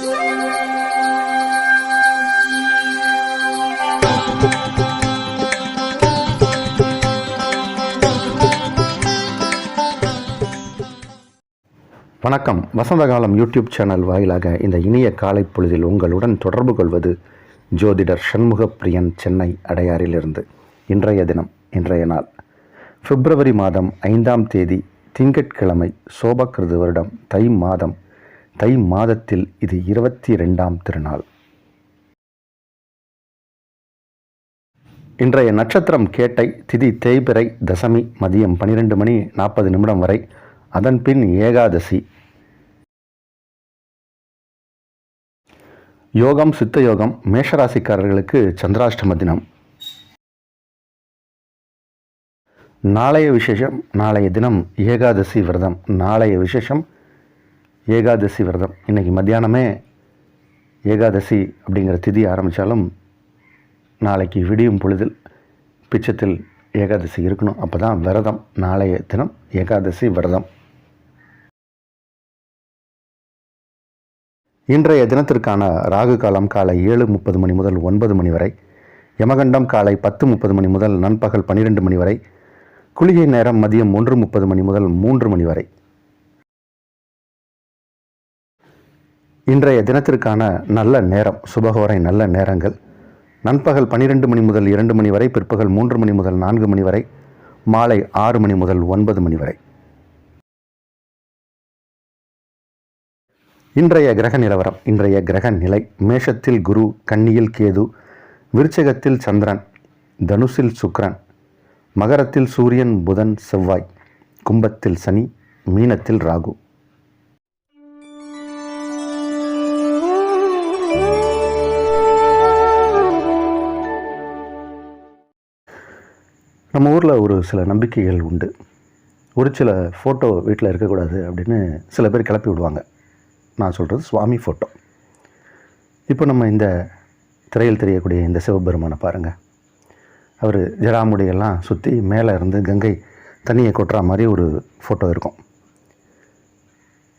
வணக்கம். வசந்தகாலம் YouTube channel வாயிலாக இந்த இனிய காலை பொழுதில் உங்களுடன் தொடர்பு கொள்வது ஜோதிடர் சண்முகப்பிரியன், சென்னை அடையாறிலிருந்து. இன்றைய தினம், இன்றைய நாள் பிப்ரவரி மாதம் 5ஆம் தேதி திங்கட்கிழமை, சோபகிருது வருடம் தை மாதம். தை மாதத்தில் இது 22ஆம் திருநாள். இன்றைய நட்சத்திரம் கேட்டை, திதி தேய்பிறை, தசமி மதியம் 12:40 வரை, அதன் பின் ஏகாதசி. யோகம் சித்த யோகம். மேஷராசிக்காரர்களுக்கு சந்திராஷ்டம தினம். நாளைய விசேஷம், நாளைய தினம் ஏகாதசி விரதம். நாளைய விசேஷம் ஏகாதசி விரதம். இன்றைக்கி மத்தியானமே ஏகாதசி அப்படிங்கிற திதி ஆரம்பித்தாலும் நாளைக்கு விடியும் பொழுதில் பிச்சத்தில் ஏகாதசி இருக்கணும். அப்போ தான் விரதம். நாளைய தினம் ஏகாதசி விரதம். இன்றைய தினத்திற்கான ராகு காலம் காலை 7:30 முதல் 9 வரை, யமகண்டம் காலை 10:30 முதல் நண்பகல் 12 வரை, குளிகை நேரம் மதியம் 1:30 முதல் 3 வரை. இன்றைய தினத்திற்கான நல்ல நேரம், சுபகோரை நல்ல நேரங்கள்: நண்பகல் 12 முதல் 2 வரை, பிற்பகல் 3 முதல் 4 வரை, மாலை 6 முதல் 9 வரை. இன்றைய கிரக நிலவரம், இன்றைய கிரக நிலை: மேஷத்தில் குரு, கன்னியில் கேது, விருச்சிகத்தில் சந்திரன், தனுசில் சுக்கிரன், மகரத்தில் சூரியன், புதன், செவ்வாய், கும்பத்தில் சனி, மீனத்தில் ராகு. நம்ம ஊரில் ஒரு சில நம்பிக்கைகள் உண்டு. ஒரு சில ஃபோட்டோ வீட்டில் இருக்கக்கூடாது அப்படின்னு சில பேர் கிளப்பி விடுவாங்க. நான் சொல்கிறது சுவாமி ஃபோட்டோ. இப்போ நம்ம இந்த திரையில் தெரியக்கூடிய இந்த சிவபெருமானை பாருங்கள். அவர் ஜடாமுடியெல்லாம் சுற்றி மேலே இருந்து கங்கை தண்ணியை கொட்டுற மாதிரி ஒரு ஃபோட்டோ இருக்கும்.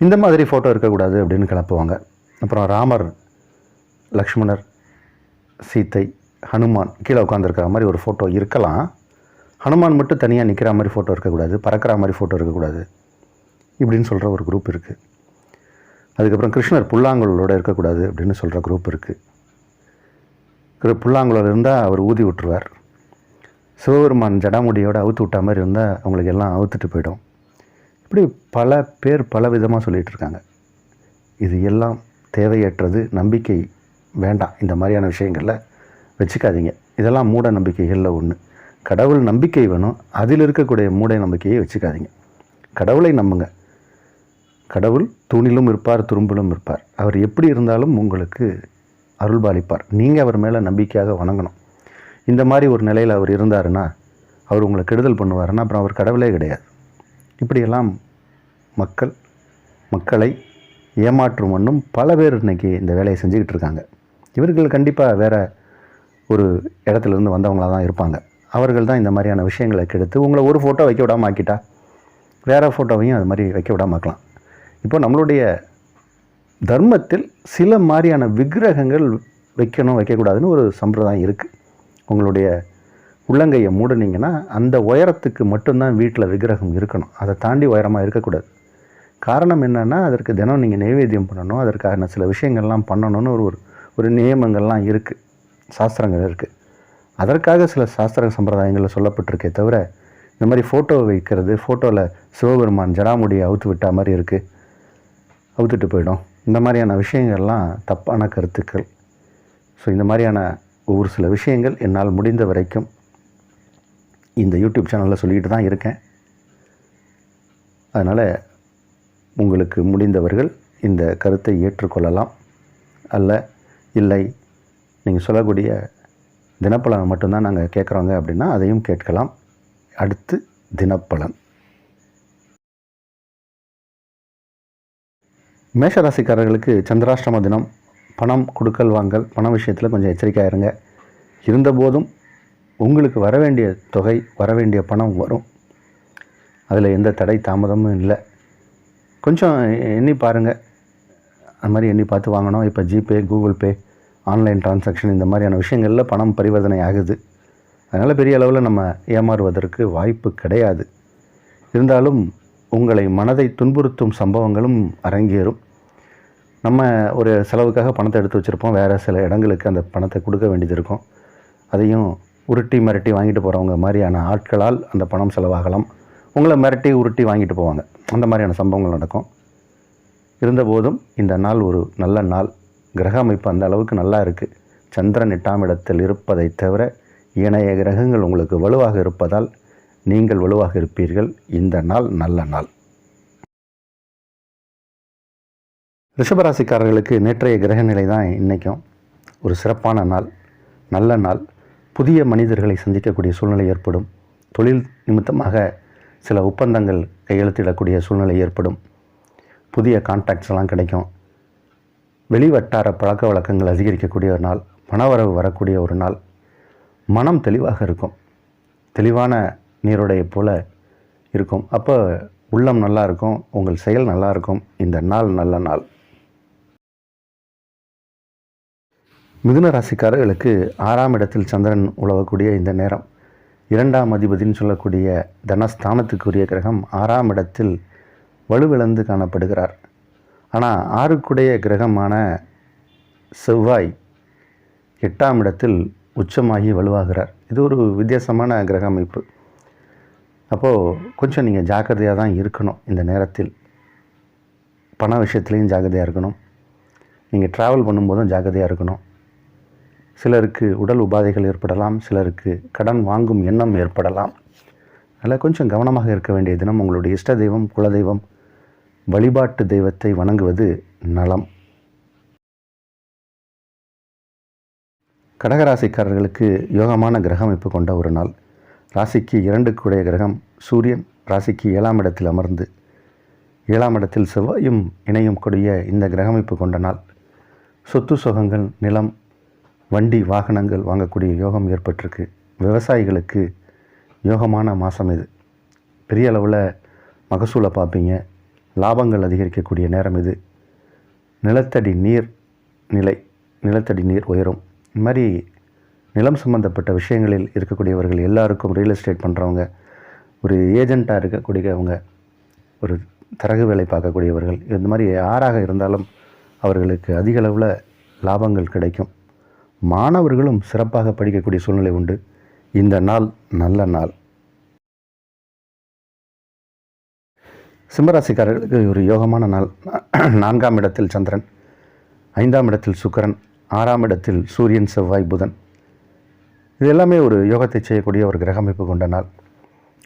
இந்த மாதிரி ஃபோட்டோ இருக்கக்கூடாது அப்படின்னு கிளப்புவாங்க. அப்புறம் ராமர், லக்ஷ்மணர், சீத்தை, ஹனுமான் கீழே உட்காந்துருக்கிற மாதிரி ஒரு ஃபோட்டோ இருக்கலாம். ஹனுமான் மட்டும் தனியாக நிற்கிற மாதிரி ஃபோட்டோ இருக்கக்கூடாது, பறக்கிற மாதிரி ஃபோட்டோ இருக்கக்கூடாது இப்படின்னு சொல்கிற ஒரு குரூப் இருக்குது. அதுக்கப்புறம் கிருஷ்ணர் புல்லாங்குழலோடு இருக்கக்கூடாது அப்படின்னு சொல்கிற குரூப் இருக்குது. புல்லாங்குழல் இருந்தால் அவர் ஊதி விட்டுருவார். சிவபெருமான் ஜடாமுடியோடு அவுத்து விட்டா மாதிரி இருந்தால் அவங்களுக்கு எல்லாம் அவுத்துட்டு போயிடும். இப்படி பல பேர் பல விதமாக சொல்லிகிட்டு இருக்காங்க. இது எல்லாம் தேவையற்றது. நம்பிக்கை வேண்டாம். இந்த மாதிரியான விஷயங்களில் வச்சுக்காதீங்க. இதெல்லாம் மூட நம்பிக்கைகளில் ஒன்று. கடவுள் நம்பிக்கை வேணும். அதில் இருக்கக்கூடிய மூட நம்பிக்கையை வச்சுக்காதீங்க. கடவுளை நம்புங்க. கடவுள் தூணிலும் இருப்பார், துரும்பிலும் இருப்பார். அவர் எப்படி இருந்தாலும் உங்களுக்கு அருள்பாலிப்பார். நீங்கள் அவர் மேலே நம்பிக்கையாக வணங்கணும். இந்த மாதிரி ஒரு நிலையில் அவர் இருந்தாருன்னா, அவர் உங்களை கெடுதல் பண்ணுவாருன்னா அப்புறம் அவர் கடவுளே கிடையாது. இப்படியெல்லாம் மக்களை ஏமாற்றும் ஒன்றும் பல பேர் இன்றைக்கி இந்த வேலையை செஞ்சுக்கிட்டு இருக்காங்க. இவர்கள் கண்டிப்பாக வேறு ஒரு இடத்துலேருந்து வந்தவங்களாக தான் இருப்பாங்க. அவர்கள் தான் இந்த மாதிரியான விஷயங்களை கெடுத்து உங்களை ஒரு ஃபோட்டோ வைக்க விடாமல் ஆக்கிட்டா வேறு ஃபோட்டோவையும் அது மாதிரி வைக்க விடாமல் ஆக்கலாம். இப்போ நம்மளுடைய தர்மத்தில் சில மாதிரியான விக்கிரகங்கள் வைக்கணும், வைக்கக்கூடாதுன்னு ஒரு சம்பிரதாயம் இருக்குது. உங்களுடைய உள்ளங்கையை மூடினீங்கன்னா அந்த உயரத்துக்கு மட்டும்தான் வீட்டில் விக்கிரகம் இருக்கணும். அதை தாண்டி உயரமாக இருக்கக்கூடாது. காரணம் என்னென்னா, அதற்கு தினம் நீங்கள் நைவேத்தியம் பண்ணணும், அதற்கான சில விஷயங்கள்லாம் பண்ணணும்னு ஒரு நியமங்கள்லாம் இருக்குது, சாஸ்திரங்கள் இருக்குது. அதற்காக சில சாஸ்திர சம்பிரதாயங்களில் சொல்லப்பட்டிருக்கே தவிர, இந்த மாதிரி ஃபோட்டோ வைக்கிறது, ஃபோட்டோவில் சிவபெருமான் ஜடாமுடியை அவுத்து விட்டா மாதிரி இருக்குது, அவுத்துட்டு போயிடும், இந்த மாதிரியான விஷயங்கள்லாம் தப்பான கருத்துக்கள். ஸோ இந்த மாதிரியான ஒரு சில விஷயங்கள் என்னால் முடிந்த வரைக்கும் இந்த யூடியூப் சேனலில் சொல்லிக்கிட்டு தான் இருக்கேன். அதனால் உங்களுக்கு முடிந்தவர்கள் இந்த கருத்தை ஏற்றுக்கொள்ளலாம். இல்லை நீங்கள் சொல்லக்கூடிய தினப்பலன் மட்டும்தான் நாங்கள் கேட்குறோங்க அப்படின்னா அதையும் கேட்கலாம். அடுத்து தினப்பலன். மேஷராசிக்காரர்களுக்கு சந்திராஷ்டம தினம். பணம் கொடுக்கல் வாங்கல், பண விஷயத்தில் கொஞ்சம் எச்சரிக்கையாக இருங்க. இருந்தபோதும் உங்களுக்கு வர வேண்டிய தொகை, வர வேண்டிய பணம் வரும். அதில் எந்த தடை தாமதமும் இல்லை. கொஞ்சம் எண்ணி பாருங்கள். அது மாதிரி எண்ணி பார்த்து வாங்கணும். இப்போ GPay, Google Pay, online transaction இந்த மாதிரியான விஷயங்களில் பணம் பரிவர்த்தனை ஆகுது. அதனால் பெரிய அளவில் நம்ம ஏமாறுவதற்கு வாய்ப்பு கிடையாது. இருந்தாலும் உங்களை மனதை துன்புறுத்தும் சம்பவங்களும் அரங்கேறும். நம்ம ஒரு செலவுக்காக பணத்தை எடுத்து வச்சுருப்போம், வேறு சில இடங்களுக்கு அந்த பணத்தை கொடுக்க வேண்டியது இருக்கும். அதையும் உருட்டி மிரட்டி வாங்கிட்டு போகிறவங்க மாதிரியான ஆட்களால் அந்த பணம் செலவாகலாம். உங்களை மிரட்டி உருட்டி வாங்கிட்டு போவாங்க. அந்த மாதிரியான சம்பவங்கள் நடக்கும். இருந்தபோதும் இந்த நாள் ஒரு நல்ல நாள். கிரக அமைப்பு அந்த அளவுக்கு நல்லா இருக்குது. சந்திரன் 8ஆம் இடத்தில் இருப்பதை தவிர ஏனைய கிரகங்கள் உங்களுக்கு வலுவாக இருப்பதால் நீங்கள் வலுவாக இருப்பீர்கள். இந்த நாள் நல்ல நாள். ரிஷபராசிக்காரர்களுக்கு நேற்றைய கிரக நிலை தான் இன்றைக்கும் ஒரு சிறப்பான நாள், நல்ல நாள். புதிய மனிதர்களை சந்திக்கக்கூடிய சூழ்நிலை ஏற்படும். தொழில் நிமித்தமாக சில ஒப்பந்தங்கள் கையெழுத்திடக்கூடிய சூழ்நிலை ஏற்படும். புதிய கான்டாக்ட்ஸ் எல்லாம் கிடைக்கும். வெளிவட்டார பழக்க வழக்கங்கள் அதிகரிக்கக்கூடிய ஒரு நாள். பணவரவு வரக்கூடிய ஒரு நாள். மனம் தெளிவாக இருக்கும். தெளிவான நீரோடையை போல இருக்கும். அப்போ உள்ளம் நல்லா இருக்கும், உங்கள் செயல் நல்லா இருக்கும். இந்த நாள் நல்ல நாள். மிதுன ராசிக்காரர்களுக்கு 6ஆம் இடத்தில் சந்திரன் உலவக்கூடிய இந்த நேரம், 2ஆம் அதிபதினு சொல்லக்கூடிய தனஸ்தானத்துக்குரிய கிரகம் 6ஆம் இடத்தில் வலுவிழந்து காணப்படுகிறார். ஆனால் 6க்குடைய கிரகமான செவ்வாய் 8ஆம் இடத்தில் உச்சமாகி வலுவாகிறார். இது ஒரு வித்தியாசமான கிரக அமைப்பு. அப்போது கொஞ்சம் நீங்கள் ஜாக்கிரதையாக தான் இருக்கணும். இந்த நேரத்தில் பண விஷயத்துலேயும் ஜாக்கிரதையாக இருக்கணும். நீங்கள் ட்ராவல் பண்ணும்போதும் ஜாக்கிரதையாக இருக்கணும். சிலருக்கு உடல் உபாதைகள் ஏற்படலாம். சிலருக்கு கடன் வாங்கும் எண்ணம் ஏற்படலாம். அதில் கொஞ்சம் கவனமாக இருக்க வேண்டிய தினம். உங்களுடைய இஷ்ட தெய்வம், குலதெய்வம், வழிபாட்டு தெய்வத்தை வணங்குவது நலம். கடகராசிக்காரர்களுக்கு யோகமான கிரக அமைப்பு கொண்ட ஒரு நாள். ராசிக்கு 2க்குடைய கிரகம் சூரியன் ராசிக்கு 7ஆம் இடத்தில் அமர்ந்து 7ஆம் இடத்தில் செவ்வாயும் இணையும் கூடிய இந்த கிரக அமைப்பு கொண்ட நாள். சொத்து சுகங்கள், நிலம், வண்டி, வாகனங்கள் வாங்கக்கூடிய யோகம் ஏற்பட்டிருக்கு. விவசாயிகளுக்கு யோகமான மாதம் இது. பெரிய அளவில் மகசூலை பார்ப்பீங்க. லாபங்கள் அதிகரிக்கக்கூடிய நேரம் இது. நிலத்தடி நீர் உயரும். இந்த மாதிரி நிலம் சம்பந்தப்பட்ட விஷயங்களில் இருக்கக்கூடியவர்கள் எல்லாருக்கும், ரியல் எஸ்டேட் பண்ணுறவங்க, ஒரு ஏஜெண்ட்டாக இருக்கக்கூடியவங்க, ஒரு தரகு வேலை பார்க்கக்கூடியவர்கள், இந்த மாதிரி யாராக இருந்தாலும் அவர்களுக்கு அதிக அளவில் லாபங்கள் கிடைக்கும். மாணவர்களும் சிறப்பாக படிக்கக்கூடிய சூழ்நிலை உண்டு. இந்த நாள் நல்ல நாள். சிம்மராசிக்காரர்களுக்கு ஒரு யோகமான நாள். 4ஆம் இடத்தில் சந்திரன், 5ஆம் இடத்தில் சுக்கிரன், 6ஆம் இடத்தில் சூரியன், செவ்வாய், புதன். இது எல்லாமே ஒரு யோகத்தை செய்யக்கூடிய ஒரு கிரக அமைப்பு கொண்ட நாள்.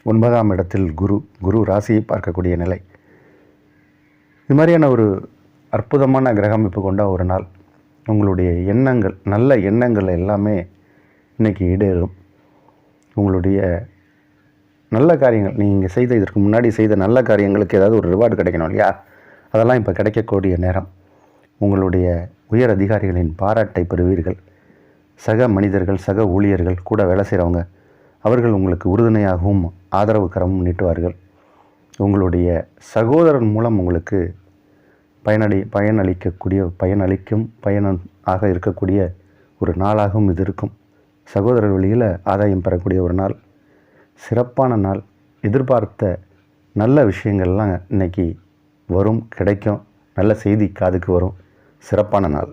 9ஆம் இடத்தில் குரு ராசியை பார்க்கக்கூடிய நிலை. இது மாதிரியான ஒரு அற்புதமான கிரக அமைப்பு கொண்ட ஒரு நாள். உங்களுடைய எண்ணங்கள், நல்ல எண்ணங்கள் எல்லாமே இன்றைக்கி ஈடேறும். உங்களுடைய நல்ல காரியங்கள், நீங்கள் செய்த இதற்கு முன்னாடி செய்த நல்ல காரியங்களுக்கு ஏதாவது ஒரு ரிவார்டு கிடைக்கணும் இல்லையா? அதெல்லாம் இப்போ கிடைக்கக்கூடிய நேரம். உங்களுடைய உயர் அதிகாரிகளின் பாராட்டை பெறுவீர்கள். சக மனிதர்கள், சக ஊழியர்கள், கூட வேலை செய்கிறவங்க, அவர்கள் உங்களுக்கு உறுதுணையாகவும் ஆதரவு கரமும் நீட்டுவார்கள். உங்களுடைய சகோதரன் மூலம் உங்களுக்கு பயனாக இருக்கக்கூடிய ஒரு நாளாகவும் இது இருக்கும். சகோதரர் வழியில் ஆதாயம் பெறக்கூடிய ஒரு நாள், சிறப்பான நாள். எதிர்பார்த்த நல்ல விஷயங்கள்லாம் இன்றைக்கி வரும், கிடைக்கும். நல்ல செய்தி காதுக்கு வரும். சிறப்பான நாள்.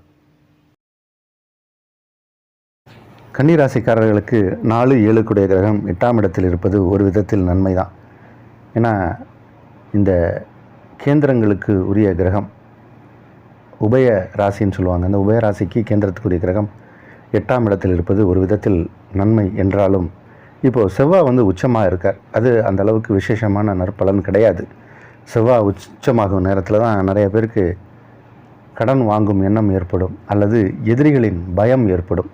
கன்னிராசிக்காரர்களுக்கு 4, 7க்குடைய கிரகம் 8ஆம் இடத்தில் இருப்பது ஒரு விதத்தில் நன்மை தான். ஏன்னா இந்த கேந்திரங்களுக்கு உரிய கிரகம் உபய ராசின்னு சொல்லுவாங்க. அந்த உபய ராசிக்கு கேந்திரத்துக்குரிய கிரகம் 8ஆம் இடத்தில் இருப்பது ஒரு விதத்தில் நன்மை என்றாலும், இப்போது செவ்வாய் உச்சமாக இருக்கார். அது அந்த அளவுக்கு விசேஷமான நற்பலன் கிடையாது. செவ்வாய் உச்சமாகும் நேரத்தில் தான் நிறைய பேருக்கு கடன் வாங்கும் எண்ணம் ஏற்படும், அல்லது எதிரிகளின் பயம் ஏற்படும்,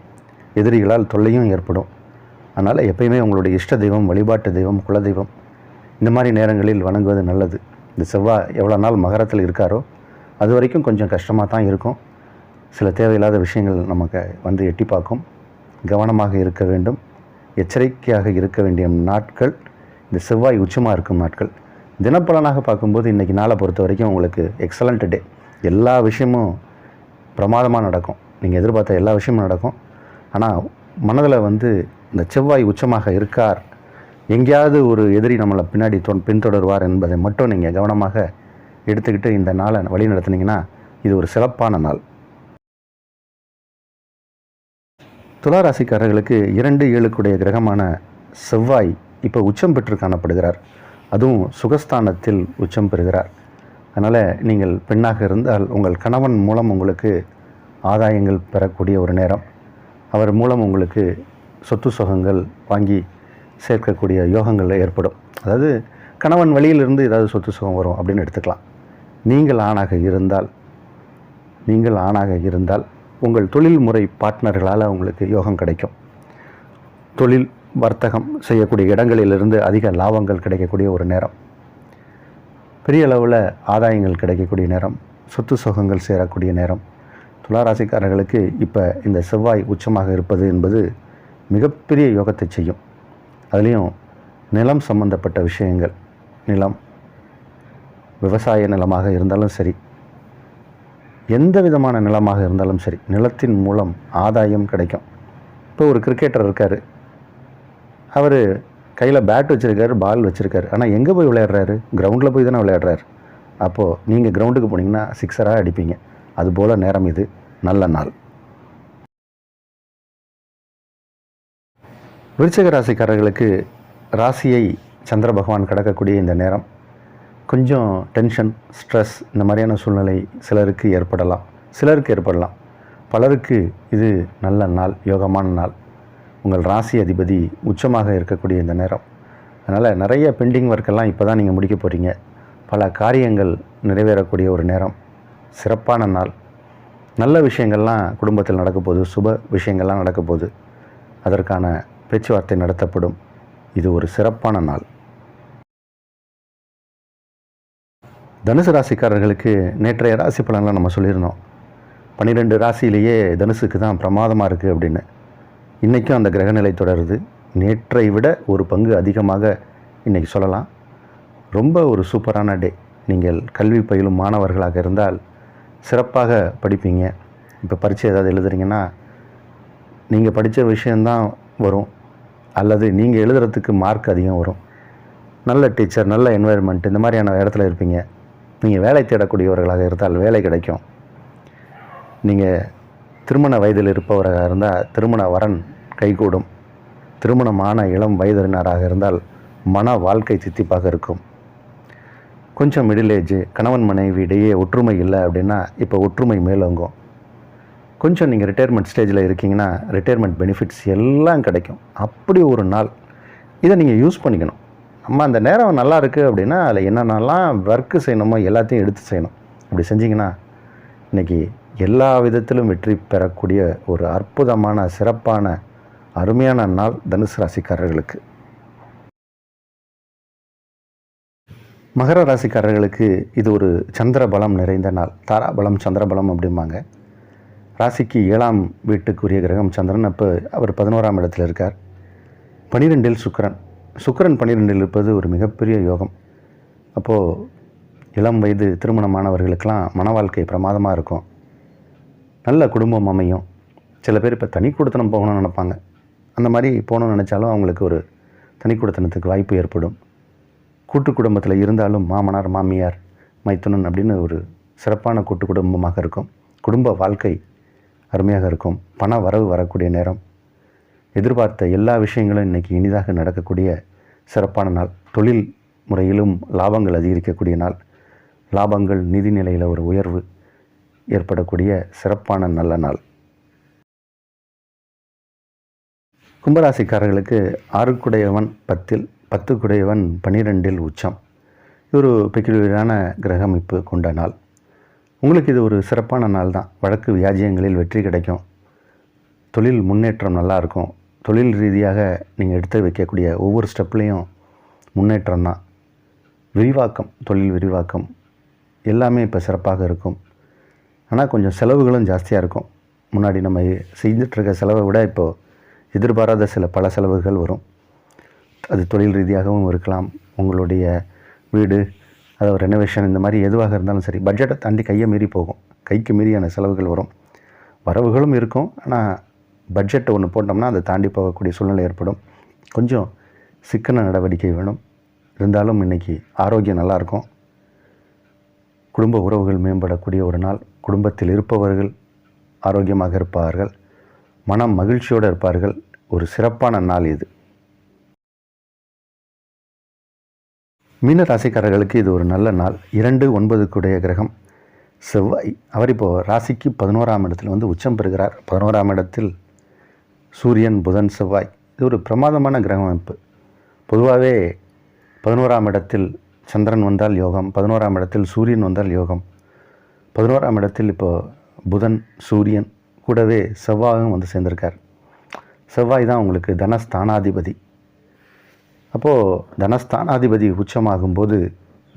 எதிரிகளால் தொல்லையும் ஏற்படும். அதனால் எப்பயுமே உங்களுடைய இஷ்ட தெய்வம், வழிபாட்டு தெய்வம், குலதெய்வம் இந்த மாதிரி நேரங்களில் வணங்குவது நல்லது. இந்த செவ்வாய் எவ்வளோ நாள் மகரத்தில் இருக்காரோ அது வரைக்கும் கொஞ்சம் கஷ்டமாக தான் இருக்கும். சில தேவையில்லாத விஷயங்கள் நமக்கு எட்டி பார்க்கும். கவனமாக இருக்க வேண்டும், எச்சரிக்கையாக இருக்க வேண்டிய நாட்கள் இந்த செவ்வாய் உச்சமாக இருக்கும் நாட்கள். தினப்பலனாக பார்க்கும்போது இன்றைக்கி நாளை பொறுத்த வரைக்கும் உங்களுக்கு எக்ஸலண்ட் டே. எல்லா விஷயமும் பிரமாதமாக நடக்கும். நீங்கள் எதிர்பார்த்த எல்லா விஷயமும் நடக்கும். ஆனால் மனதில் இந்த செவ்வாய் உச்சமாக இருக்கார், எங்கேயாவது ஒரு எதிரி நம்மளை பின்னாடி பின்தொடர்வார் என்பதை மட்டும் நீங்கள் கவனமாக எடுத்துக்கிட்டு இந்த நாளை வழி நடத்துனீங்கன்னா இது ஒரு சிறப்பான நாள். துளாராசிக்காரர்களுக்கு 2-7 கிரகமான செவ்வாய் இப்போ உச்சம் பெற்று காணப்படுகிறார். அதுவும் சுகஸ்தானத்தில் உச்சம் பெறுகிறார். அதனால் நீங்கள் பெண்ணாக இருந்தால் உங்கள் கணவன் மூலம் உங்களுக்கு ஆதாயங்கள் பெறக்கூடிய ஒரு நேரம். அவர் மூலம் உங்களுக்கு சொத்து சுகங்கள் வாங்கி சேர்க்கக்கூடிய யோகங்கள் ஏற்படும். அதாவது கணவன் வழியிலிருந்து ஏதாவது சொத்து சுகம் வரும் அப்படின்னு எடுத்துக்கலாம். நீங்கள் ஆணாக இருந்தால் உங்கள் தொழில் முறை பார்ட்னர்களால் உங்களுக்கு யோகம் கிடைக்கும். தொழில் வர்த்தகம் செய்யக்கூடிய இடங்களிலிருந்து அதிக லாபங்கள் கிடைக்கக்கூடிய ஒரு நேரம், பெரிய அளவில் ஆதாயங்கள் கிடைக்கக்கூடிய நேரம், சொத்து சுகங்கள் சேரக்கூடிய நேரம். துளாராசிக்காரர்களுக்கு இப்போ இந்த செவ்வாய் உச்சமாக இருப்பது என்பது மிகப்பெரிய யோகத்தை செய்யும். அதுலேயும் நிலம் சம்பந்தப்பட்ட விஷயங்கள், நிலம், விவசாய நிலமாக இருந்தாலும் சரி, எந்த விதமான நிலமாக இருந்தாலும் சரி, நிலத்தின் மூலம் ஆதாயம் கிடைக்கும். இப்போ ஒரு கிரிக்கெட்டர் இருக்கார், அவர் கையில் பேட் வச்சுருக்காரு, பால் வச்சுருக்காரு, ஆனால் எங்கே போய் விளையாடுறாரு? கிரவுண்டில் போய் தானே விளையாடுறாரு. அப்போது நீங்கள் கிரவுண்டுக்கு போனீங்கன்னா சிக்ஸராக அடிப்பீங்க. அதுபோல் நேரம் இது, நல்ல நாள். விருச்சிக ராசிக்காரர்களுக்கு ராசியை சந்திர பகவான் கடக்கக்கூடிய இந்த நேரம் கொஞ்சம் டென்ஷன், ஸ்ட்ரெஸ் இந்த மாதிரியான சூழ்நிலை சிலருக்கு ஏற்படலாம். பலருக்கு இது நல்ல நாள், யோகமான நாள். உங்கள் ராசி அதிபதி உச்சமாக இருக்கக்கூடிய இந்த நேரம். அதனால் நிறைய பெண்டிங் ஒர்க்கெல்லாம் இப்போ தான் நீங்கள் முடிக்க போகிறீங்க. பல காரியங்கள் நிறைவேறக்கூடிய ஒரு நேரம், சிறப்பான நாள். நல்ல விஷயங்கள்லாம் குடும்பத்தில் நடக்க போகுது, சுப விஷயங்கள்லாம் நடக்க போகுது. அதற்கான பேச்சுவார்த்தை நடத்தப்படும். இது ஒரு சிறப்பான நாள். தனுசு ராசிக்காரர்களுக்கு நேற்றைய ராசி பலன்லாம் நம்ம சொல்லியிருந்தோம். 12 ராசியிலேயே தனுசுக்கு தான் பிரமாதமாக இருக்குது அப்படின்னு. இன்றைக்கும் அந்த கிரகநிலை தொடருது. நேற்றை விட ஒரு பங்கு அதிகமாக இன்றைக்கி சொல்லலாம். ரொம்ப ஒரு சூப்பரான டே. நீங்கள் கல்வி பயிலும் மாணவர்களாக இருந்தால் சிறப்பாக படிப்பீங்க. இப்போ பரீட்சை ஏதாவது எழுதுறீங்கன்னா நீங்கள் படித்த விஷயந்தான் வரும், அல்லது நீங்கள் எழுதுறதுக்கு மார்க் அதிகம் வரும். நல்ல டீச்சர், நல்ல என்வாயர்மெண்ட், இந்த மாதிரியான இடத்துல இருப்பீங்க. நீங்கள் வேலை தேடக்கூடியவர்களாக இருந்தால் வேலை கிடைக்கும். நீங்கள் திருமண வயதில் இருப்பவராக இருந்தால் திருமண வரன் கைகூடும். திருமணமான இளம் வயதினராக இருந்தால் மன வாழ்க்கை தித்திப்பாக இருக்கும். கொஞ்சம் மிடில் ஏஜ், கணவன் மனைவி இடையே ஒற்றுமை இல்லை அப்படின்னா இப்போ ஒற்றுமை மேலோங்கும். கொஞ்சம் நீங்கள் ரிட்டையர்மெண்ட் ஸ்டேஜில் இருக்கீங்கன்னா ரிட்டையர்மெண்ட் பெனிஃபிட்ஸ் எல்லாம் கிடைக்கும். அப்படி ஒரு நாள். இதை நீங்கள் யூஸ் பண்ணிக்கணும். நம்ம அந்த நேரம் நல்லா இருக்குது அப்படின்னா அதில் என்னென்னலாம் ஒர்க்கு செய்யணுமோ எல்லாத்தையும் எடுத்து செய்யணும். அப்படி செஞ்சிங்கன்னா இன்றைக்கி எல்லா விதத்திலும் வெற்றி பெறக்கூடிய ஒரு அற்புதமான, சிறப்பான, அருமையான நாள் தனுசு ராசிக்காரர்களுக்கு. மகர ராசிக்காரர்களுக்கு இது ஒரு சந்திர பலம் நிறைந்த நாள். தாராபலம், சந்திரபலம் அப்படிம்பாங்க. ராசிக்கு 7ஆம் வீட்டுக்குரிய கிரகம் சந்திரன். அப்போ அவர் 11ஆம் இடத்தில் இருக்கார். 12இல் சுக்கிரன் 12இல் இருப்பது ஒரு மிகப்பெரிய யோகம். அப்போது இளம் வயது திருமணமானவர்களுக்கெல்லாம் மன வாழ்க்கை பிரமாதமாக இருக்கும். நல்ல குடும்பம் அமையும். சில பேர் இப்போ தனி குடித்தனம் போகணும்னு நினைப்பாங்க. அந்த மாதிரி போகணும்னு நினச்சாலும் அவங்களுக்கு ஒரு தனி குடித்தனத்துக்கு வாய்ப்பு ஏற்படும். கூட்டு குடும்பத்தில் இருந்தாலும் மாமனார், மாமியார், மைத்துனன் அப்படின்னு ஒரு சிறப்பான கூட்டு குடும்பமாக இருக்கும். குடும்ப வாழ்க்கை அருமையாக இருக்கும். பண வரவு வரக்கூடிய நேரம். எதிர்பார்த்த எல்லா விஷயங்களும் இன்றைக்கி இனிதாக நடக்கக்கூடிய சிறப்பான நாள். தொழில் முறையிலும் லாபங்கள் அதிகரிக்கக்கூடிய நாள். லாபங்கள், நிதி நிலையில் ஒரு உயர்வு ஏற்படக்கூடிய சிறப்பான நல்ல நாள். கும்பராசிக்காரர்களுக்கு 6குடையவன் 10இல், 10குடையவன் 12இல் உச்சம். இது ஒரு பெக்குலியரான கிரகமைப்பு கொண்ட நாள். உங்களுக்கு இது ஒரு சிறப்பான நாள் தான். வழக்கு வியாஜியங்களில் வெற்றி கிடைக்கும். தொழில் முன்னேற்றம் நல்லாயிருக்கும். தொழில் ரீதியாக நீங்கள் எடுத்து வைக்கக்கூடிய ஒவ்வொரு ஸ்டெப்லேயும் முன்னேற்றம் தான். விரிவாக்கம், தொழில் விரிவாக்கம் எல்லாமே இப்போ சிறப்பாக இருக்கும். ஆனால் கொஞ்சம் செலவுகளும் ஜாஸ்தியாக இருக்கும். முன்னாடி நம்ம செஞ்சிட்ருக்க செலவை விட இப்போது எதிர்பாராத பல செலவுகள் வரும். அது தொழில் ரீதியாகவும் இருக்கலாம். உங்களுடைய வீடு அதாவது ரெனோவேஷன் இந்த மாதிரி எதுவாக இருந்தாலும் சரி, பட்ஜெட்டை தாண்டி கையை மீறி போகும். கைக்கு மீறியான செலவுகள் வரும். வரவுகளும் இருக்கும். ஆனால் பட்ஜெட்டை ஒன்று போட்டோம்னா அதை தாண்டி போகக்கூடிய சூழ்நிலை ஏற்படும். கொஞ்சம் சிக்கன நடவடிக்கை வேணும். இருந்தாலும் இன்றைக்கி ஆரோக்கியம் நல்லாயிருக்கும். குடும்ப உறவுகள் மேம்படக்கூடிய ஒரு நாள். குடும்பத்தில் இருப்பவர்கள் ஆரோக்கியமாக இருப்பார்கள். மனம் மகிழ்ச்சியோடு இருப்பார்கள். ஒரு சிறப்பான நாள் இது. மீன ராசிக்காரர்களுக்கு இது ஒரு நல்ல நாள். 2, 9 கிரகம் செவ்வாய். அவர் இப்போது ராசிக்கு 11ஆம் இடத்தில் வந்து உச்சம் பெறுகிறார். 11ஆம் இடத்தில் சூரியன், புதன், செவ்வாய். இது ஒரு பிரமாதமான கிரக அமைப்பு. பொதுவாகவே 11ஆம் இடத்தில் சந்திரன் வந்தால் யோகம், 11ஆம் இடத்தில் சூரியன் வந்தால் யோகம், 11ஆம் இடத்தில் இப்போது புதன், சூரியன் கூடவே செவ்வாயும் வந்து சேர்ந்திருக்கார். செவ்வாய் தான் உங்களுக்கு தனஸ்தானாதிபதி. அப்போது தனஸ்தானாதிபதி உச்சமாகும்போது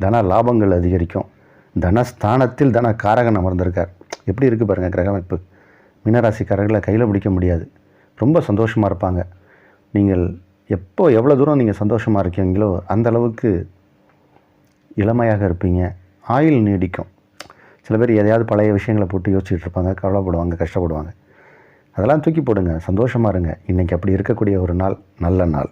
தன லாபங்கள் அதிகரிக்கும். தனஸ்தானத்தில் தன காரகன் அமர்ந்திருக்கார். எப்படி இருக்குது பாருங்கள் கிரக அமைப்பு. மீனராசிக்காரர்களை கையில் பிடிக்க முடியாது. ரொம்ப சந்தோஷமாக இருப்பாங்க. நீங்கள் எவ்வளோ தூரம் நீங்கள் சந்தோஷமாக இருக்கீங்களோ அந்த அளவுக்கு இளமையாக இருப்பீங்க. ஆயுள் நீடிக்கும். சில பேர் எதையாவது பழைய விஷயங்களை போட்டு யோசிச்சுட்டு இருப்பாங்க, கவலைப்படுவாங்க, கஷ்டப்படுவாங்க. அதெல்லாம் தூக்கி போடுங்க, சந்தோஷமாக இருங்க. இன்றைக்கி அப்படி இருக்கக்கூடிய ஒரு நாள், நல்ல நாள்.